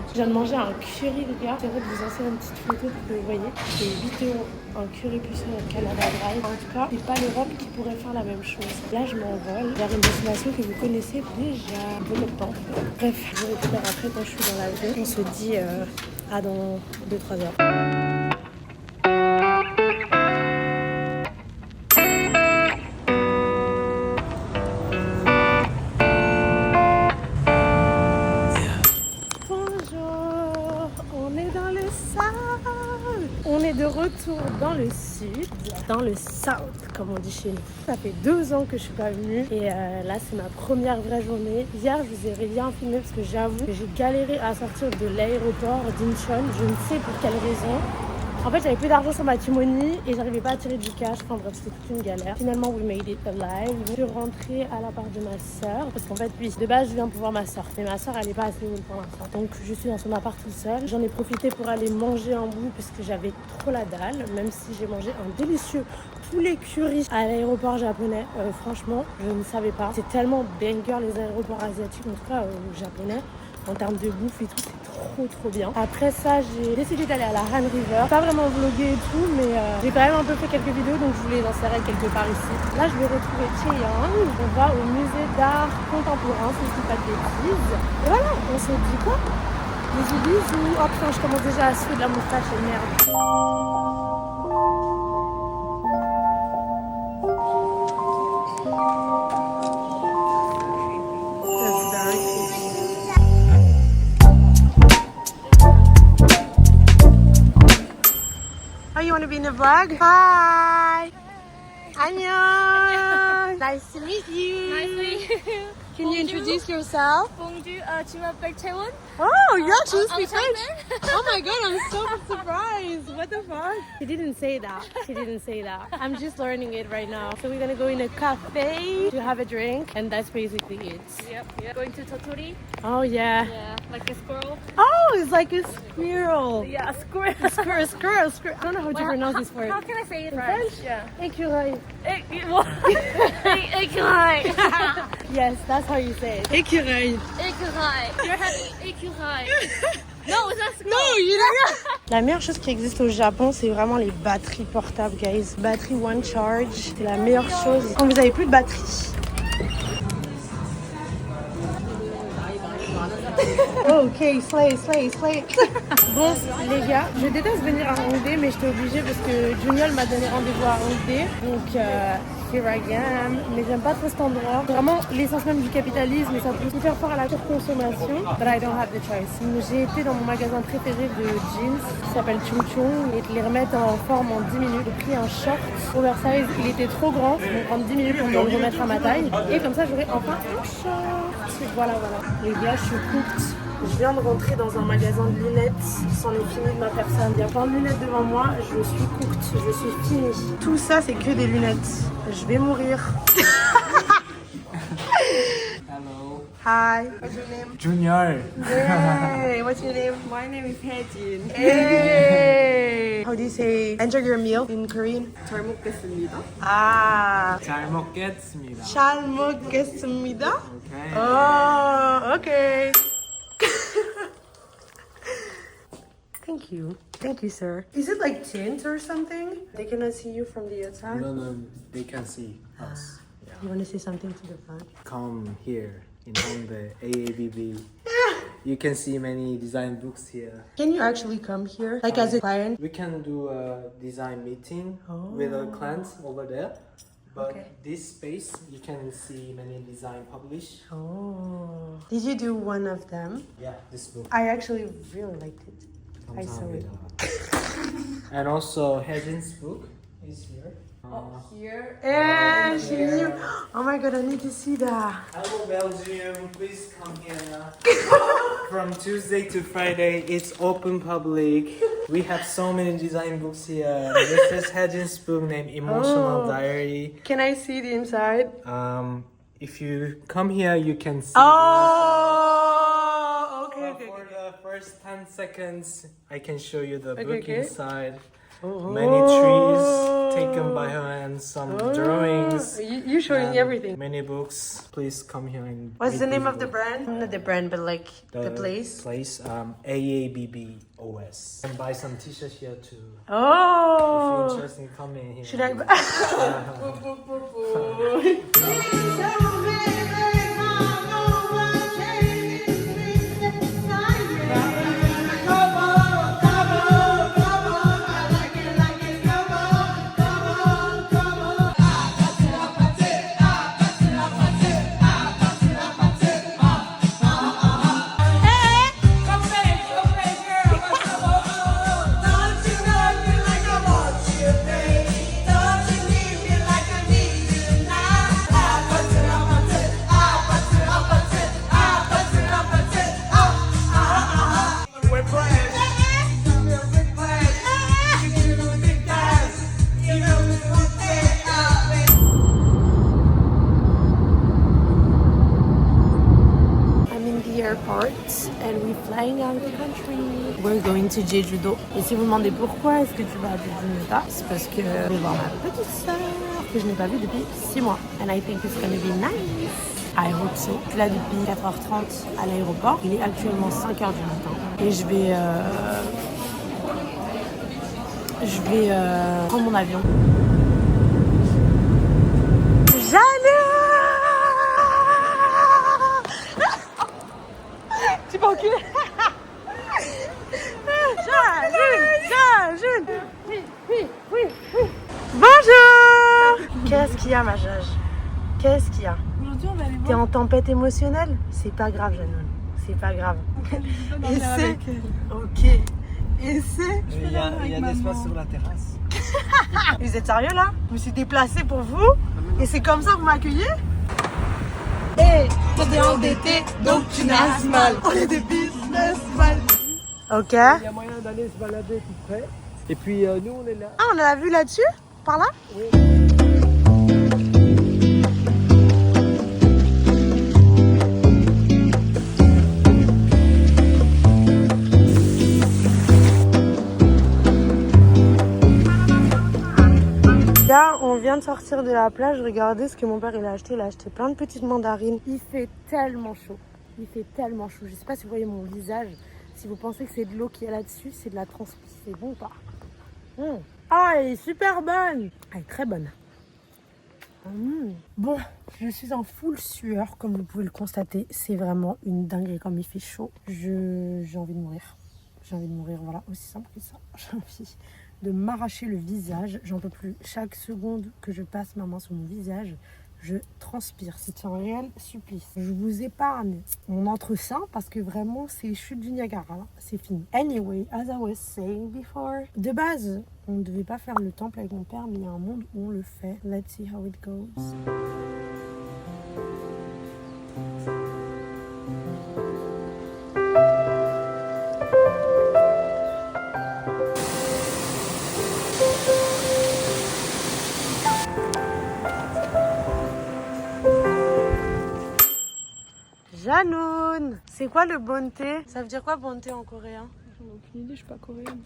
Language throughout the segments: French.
Je viens de manger un curry, les gars. C'est vrai de vous enseigner une petite photo pour que vous voyez. C'est 8 euros un curry plus au Canada Dry. En tout cas, c'est pas l'Europe qui pourrait faire la même chose. Là, je m'envole vers une destination que vous connaissez déjà un peu de temps. Bref, je vous récupère après quand je suis dans l'avion. On se dit à dans 2-3 heures. On est de retour dans le sud, dans le south, comme on dit chez nous. Ça fait 2 ans que je suis pas venue et là c'est ma première vraie journée. Hier je vous ai rien filmé parce que j'avoue que j'ai galéré à sortir de l'aéroport d'Incheon. Je ne sais pour quelle raison. En fait, j'avais plus d'argent sur ma T-Money et j'arrivais pas à tirer du cash. Enfin bref, c'était toute une galère. Finalement, we made it alive. Je suis rentrée à l'appart de ma soeur parce qu'en fait, oui, de base, je viens pour voir ma soeur. Mais ma soeur, elle est pas assez loin pour l'instant. Donc, je suis dans son appart toute seule. J'en ai profité pour aller manger un bout parce que j'avais trop la dalle. Même si j'ai mangé un délicieux poulet curry à l'aéroport japonais. Franchement, je ne savais pas. C'est tellement banger les aéroports asiatiques, en tout cas japonais. En termes de bouffe et tout, c'est trop bien. Après ça, j'ai décidé d'aller à la Han River. Pas vraiment vlogger et tout, mais j'ai quand même un peu fait quelques vidéos, donc je voulais les insérer quelque part ici. Là, je vais retrouver Chaeyang. On va au musée d'art contemporain, si je dis pas de bêtises. Et voilà, on se dit quoi? Bisous. Oh putain, je commence déjà à suer de la moustache et merde. Oh, you want to be in the vlog? Hi! Annyeong! Nice to meet you! Nice to meet you. Can you introduce yourself? Bonjour, tu m'appelles Taewon. Oh, you actually I'm speak French! Taewon. Oh my god, I'm so surprised! What the fuck? She didn't say that. She didn't say that. I'm just learning it right now. So we're gonna go in a cafe to have a drink, and that's basically it. Yep. Going to Totori. Oh yeah. Yeah, like a squirrel. Oh, it's like a squirrel. Yeah, a squirrel. Squirrel. I don't know how to pronounce this word. How can I say it in French? French? Yeah. Écureuil. Écureuil. Yes, that's how you say it. Écureuil. Écureuil. You're having écureuil. No, it's not squirrel. No, you don't. La meilleure chose qui existe au Japon, c'est vraiment les batteries portables, guys. Batterie One Charge, c'est la meilleure chose quand vous avez plus de batterie. Ok, slay. Bon, les gars, je déteste venir à Hongdae, mais j'étais obligée parce que Junior m'a donné rendez-vous à Hongdae. Donc, here I am. Mais j'aime pas trop cet endroit. Vraiment, l'essence même du capitalisme, et ça peut super fort à la surconsommation. But I don't have the choice. J'ai été dans mon magasin préféré de jeans, qui s'appelle Chung Chung, et de les remettre en forme en 10 minutes. J'ai pris un short oversize, il était trop grand, donc prendre 10 minutes pour me le remettre à ma taille. Et comme ça, j'aurai enfin un short. Voilà. Les gars, je suis cooked. Je viens de rentrer dans un magasin de lunettes, c'en est fini de ma personne. Il y a plein de lunettes devant moi, je suis cooked, je suis finie. Tout ça, c'est que des lunettes. Je vais mourir. Hello. Hi. What's your name? Junior. Hey, what's your name? My name is Haejin. Hey. How do you say enjoy your meal in Korean? 잘 먹겠습니다. Ah. 잘 먹겠습니다. 잘 먹겠습니다. Okay. Oh, okay. Thank you, sir. Is it like tint or something? They cannot see you from the outside? No, they can see us. Yeah. You want to say something to the front? Come here in Hongdae, AABB. You can see many design books here. Can you actually come here? Like as a client? We can do a design meeting with our clients over there. But Okay. this space, you can see many design published. Oh. Did you do one of them? Yeah, this book. I actually really liked it. I saw it. And also Hejin's book is here. Here. And she's here. Oh my god, I need to see that. Hello Belgium, please come here. From Tuesday to Friday, it's open public. We have so many design books here. This is Hejin's book named Emotional Diary. Can I see the inside? If you come here, you can see. Oh, okay. For the first 10 seconds, I can show you the Okay, book okay. inside. Oh. Many trees taken by her and some drawings. You showing and everything. Many books. Please come here and. What's meet the name this of the book. brand? Not the brand, but like the place. AABBOS. And buy some t-shirts here too. If you're Oh. interested, come in here. Should I? I'm in the airport and we're flying out of the country. We're going to Jeju-do. Et si vous demandez pourquoi est-ce que tu vas à Jeju-do, c'est parce que je vais voir ma petite sœur que je n'ai pas vue depuis 6 mois. And I think it's gonna be nice. I hope so. Je suis là depuis 4h30 à l'aéroport. Il est actuellement 5h du matin. Et je vais prendre mon avion. Tu m'as enculé. Jeune. Oui. Bonjour. Qu'est-ce qu'il y a, ma Jage? Qu'est-ce qu'il y a? Aujourd'hui, on va aller T'es voir. en tempête émotionnelle? C'est pas grave, Janoun. C'est pas grave. Et c'est... Ok. Et c'est... Il y a l'espace sur la terrasse. Vous êtes sérieux là? Je me suis déplacée pour vous et c'est comme ça que vous m'accueillez? Hé, t'es endetté donc tu nages mal. On est des businessmen. Ok. Il y a moyen d'aller se balader tout près. Et puis nous on est là. Ah, on a la vue là-dessus? Par là? Là, on vient de sortir de la plage. Regardez ce que mon père il a acheté. Il a acheté plein de petites mandarines. Il fait tellement chaud. Il fait tellement chaud. Je sais pas si vous voyez mon visage. Si vous pensez que c'est de l'eau qui est là-dessus, c'est de la transpi. C'est bon ou pas? Ah, elle est super bonne. Elle est très bonne. Bon, je suis en full sueur, comme vous pouvez le constater. C'est vraiment une dinguerie comme il fait chaud. J'ai envie de mourir. J'ai envie de mourir, voilà, aussi simple que ça. J'ai envie de m'arracher le visage. J'en peux plus. Chaque seconde que je passe ma main sur mon visage, je transpire. C'est un réel supplice. Je vous épargne mon entre-sein parce que vraiment, c'est chute du Niagara. Là. C'est fini. Anyway, as I was saying before, de base, on ne devait pas faire le temple avec mon père, mais il y a un monde où on le fait. Let's see how it goes. Janoun, c'est quoi le bonté? Ça veut dire quoi bonté en coréen? J'en ai aucune idée, je suis pas coréenne.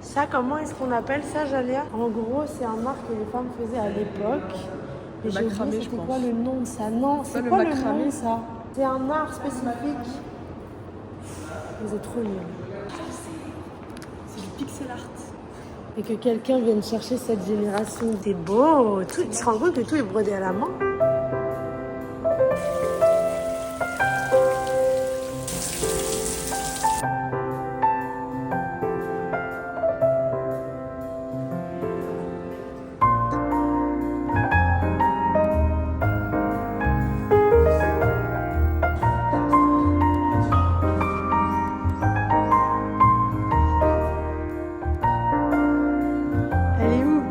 Ça, comment est-ce qu'on appelle ça, Jalia? En gros, c'est un art que les femmes faisaient à l'époque. Le j'ai oublié macramé, je c'était pense. quoi le nom de ça? Non, c'est le quoi le macramé. nom de ça? C'est un art spécifique. Vous êtes trop nuls. C'est du pixel art. Et que quelqu'un vienne chercher cette génération. C'est beau. Tout, tu te rends compte que tout est brodé à la main? Elle est où?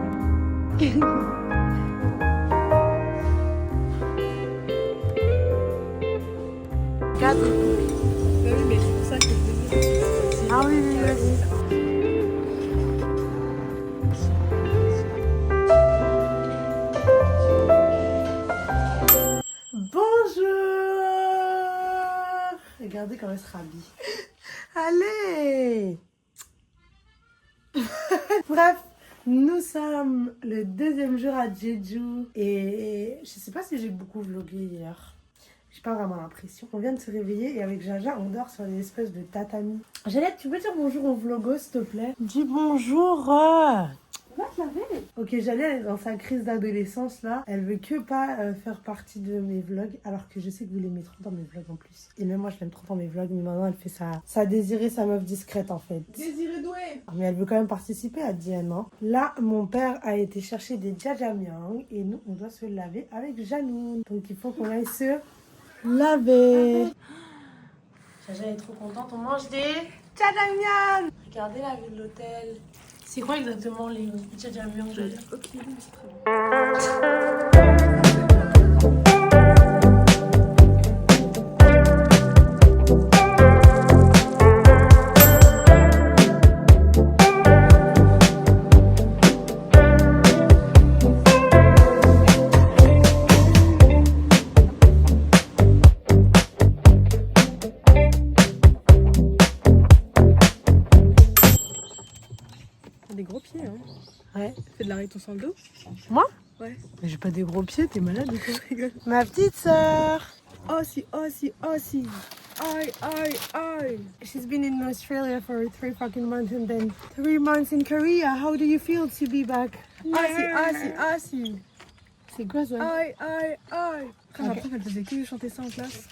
Quatre. Bah oui, mais c'est pour ça que je veux dire. Ah oui, vas-y. Regardez comment elle se rhabille. Allez. Bref, nous sommes le deuxième jour à Jeju et je sais pas si j'ai beaucoup vlogué hier. J'ai pas vraiment l'impression. On vient de se réveiller et avec Jaja, on dort sur des espèces de tatamis. Jeannette, tu peux dire bonjour au vlogo, s'il te plaît? Dis bonjour. Ok, Janet, elle est dans sa crise d'adolescence là. Elle veut que pas faire partie de mes vlogs, alors que je sais que vous l'aimez trop dans mes vlogs en plus. Et même moi, je l'aime trop dans mes vlogs, mais maintenant elle fait ça désirer sa meuf discrète en fait. Désiré doué. Mais elle veut quand même participer à Diane. Hein. Là, mon père a été chercher des jajamiang et nous, on doit se laver avec Janoun. Donc il faut qu'on aille se laver. Jaja est trop contente, on mange des jajamiang. Regardez la vue de l'hôtel. C'est quoi exactement les jajamiang, Jaja? Ok, mais c'est très bon. Des gros pieds, hein. Ouais. Fais de l'arrêt ton sang le dos. Moi? Ouais. Mais j'ai pas des gros pieds, t'es malade ou quoi? Ma petite sœur. Aussie. Aïe, aïe, aïe. She's been in Australia for 3 fucking months and then 3 months in Korea. How do you feel to be back? Assis. C'est quoi ça? Aïe, aïe, aïe. Quand ma Ok. prof, elle faisait que chanter ça en classe.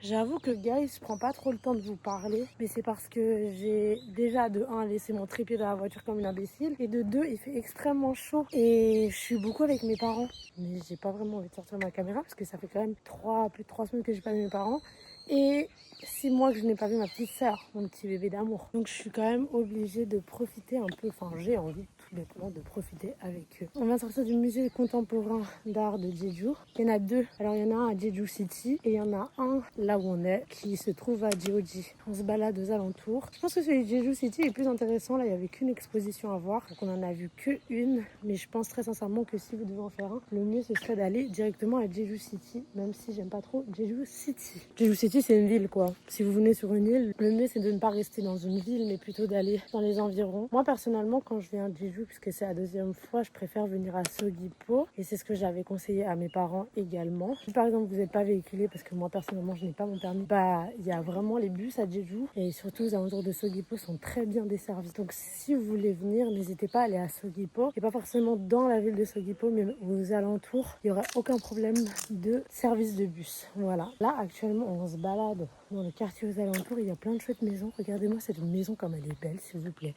J'avoue que guys, je prends pas trop le temps de vous parler, mais c'est parce que j'ai déjà de 1 laissé mon trépied dans la voiture comme une imbécile et de 2 il fait extrêmement chaud et je suis beaucoup avec mes parents, mais j'ai pas vraiment envie de sortir ma caméra parce que ça fait quand même plus de 3 semaines que j'ai pas vu mes parents et 6 mois que je n'ai pas vu ma petite sœur, mon petit bébé d'amour. Donc je suis quand même obligée de profiter un peu, enfin j'ai envie tout bêtement de profiter avec eux. On vient de sortir du musée contemporain d'art de Jeju. Il y en a 2. Alors il y en a un à Jeju City et il y en a un là où on est qui se trouve à Jeoji. On se balade aux alentours. Je pense que celui de Jeju City est plus intéressant. Là il n'y avait qu'une exposition à voir. Donc on en a vu qu'une. Mais je pense très sincèrement que si vous devez en faire un, le mieux ce serait d'aller directement à Jeju City. Même si j'aime pas trop Jeju City. Jeju City c'est une ville quoi. Si vous venez sur une île, le mieux c'est de ne pas rester dans une ville mais plutôt d'aller dans les environs. Moi personnellement quand je viens à Jeju, puisque c'est la 2e fois, je préfère venir à Seogwipo et c'est ce que j'avais conseillé à mes parents également. Si par exemple vous n'êtes pas véhiculé, parce que moi personnellement je n'ai pas mon permis, bah il y a vraiment les bus à Jeju et surtout aux alentours de Seogwipo sont très bien desservis. Donc si vous voulez venir, n'hésitez pas à aller à Seogwipo et pas forcément dans la ville de Seogwipo mais aux alentours, il n'y aurait aucun problème de service de bus. Voilà. Là actuellement on se balade dans le quartier aux alentours, il y a plein de chouettes maisons. Regardez-moi cette maison comme elle est belle s'il vous plaît.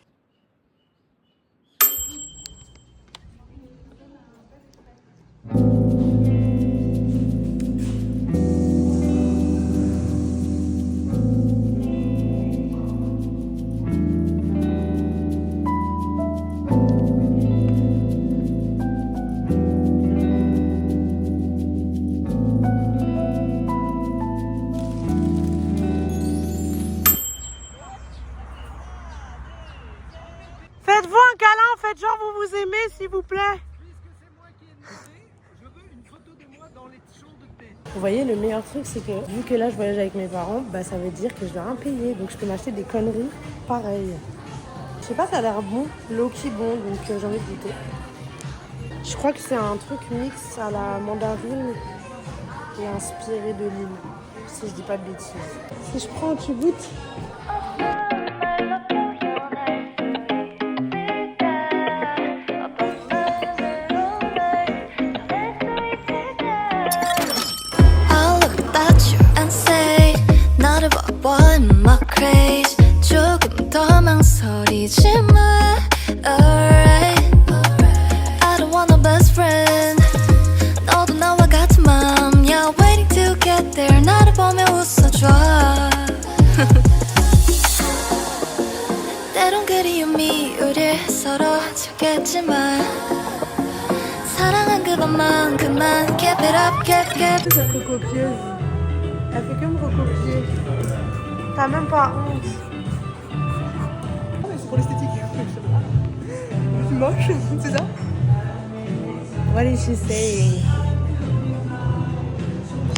Faites-vous un câlin, faites genre vous vous aimez s'il vous plaît. Vous voyez, le meilleur truc c'est que vu que là je voyage avec mes parents, bah ça veut dire que je dois rien payer. Donc je peux m'acheter des conneries pareilles. Je sais pas, ça a l'air bon, low-key bon, donc j'ai envie de goûter. Je crois que c'est un truc mix à la mandarine et inspiré de l'île, si je dis pas de bêtises. Si je prends, tu goûtes? 때론 그리움이 우릴 서로 주겠지만 사랑한 그것만큼만 keep it up, keep. Ça fait copieuse. Elle fait que me recopier. T'as même pas honte. Ah, mais c'est pour l'esthétique. Je suis moche, c'est ça? What is she saying?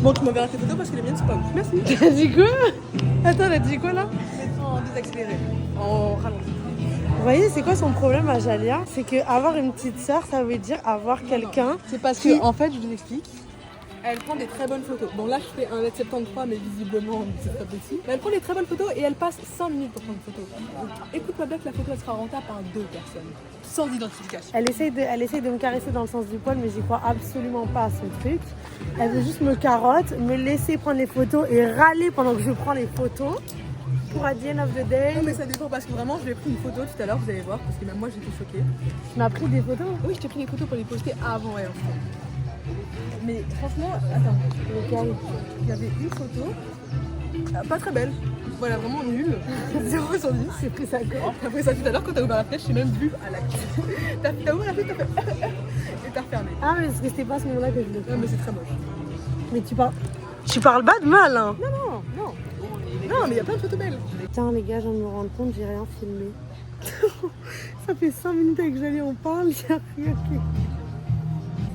Bon, tu m'enverras tes photos parce que les miennes sont pas ouf. Merci. T'as dit quoi? Attends, elle a dit quoi là? En désaccéléré. En ralenti. Vous voyez, c'est quoi son problème à Jalia? C'est qu'avoir une petite sœur, ça veut dire avoir quelqu'un. C'est parce qui- que, en fait, je vous explique. Elle prend des très bonnes photos. Bon, là, je fais 1m73, mais visiblement, c'est pas possible. Mais elle prend des très bonnes photos et elle passe 5 minutes pour prendre une photo. Donc, écoute-moi bien que la photo, elle sera rentable par 2 personnes. Sans identification. Elle essaye de me caresser dans le sens du poil, mais j'y crois absolument pas à son truc. Elle veut juste me carotte, me laisser prendre les photos et râler pendant que je prends les photos. Pour at the end of the day. Non, mais ça dépend parce que vraiment, je lui ai pris une photo tout à l'heure, vous allez voir, parce que même moi, j'étais choquée. Tu m'as pris des photos? Oui, je t'ai pris des photos pour les poster avant elle, en fait. Mais franchement, attends, Lequel? il y avait une photo, pas très belle. Voilà, vraiment nulle. 0 sur 10. J'ai pris ça quand? T'as pris ça tout à l'heure quand t'as ouvert la flèche, j'ai même vu à l'acte. T'as ouvert la flèche, t'as fait et t'as refermé. Ah, mais parce que c'était pas à ce moment-là que je le fais. Non, mais c'est très moche. Mais tu parles pas de mal, hein? Non. Non, mais il y a plein de photos belles. Putain, les gars, je viens de me rendre compte, j'ai rien filmé. Ça fait 5 minutes avec Jalia, on parle, j'ai rien fait.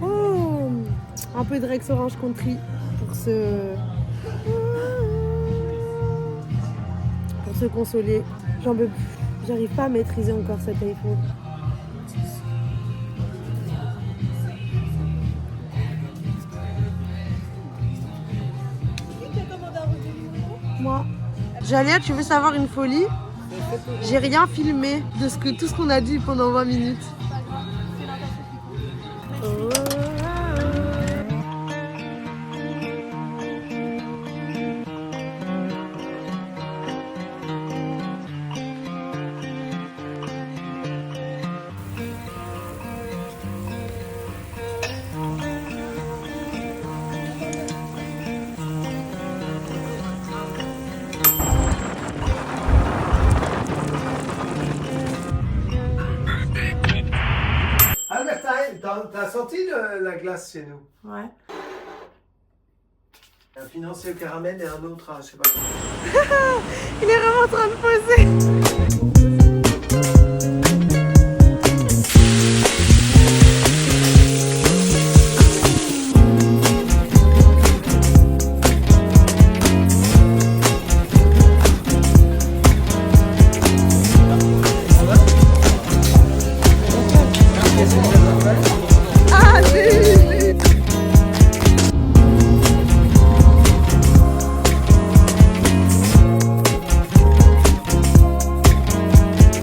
Oh, un peu de Rex Orange Country pour se consoler. J'en peux plus. J'arrive pas à maîtriser encore cet iPhone. Moi. Jalia, tu veux savoir une folie? J'ai rien filmé de tout ce qu'on a dit pendant 20 minutes. Oh. Albertine, t'as senti la glace chez nous? Ouais. Un financier au caramel et un autre à je sais pas quoi. Il est vraiment en train de poser.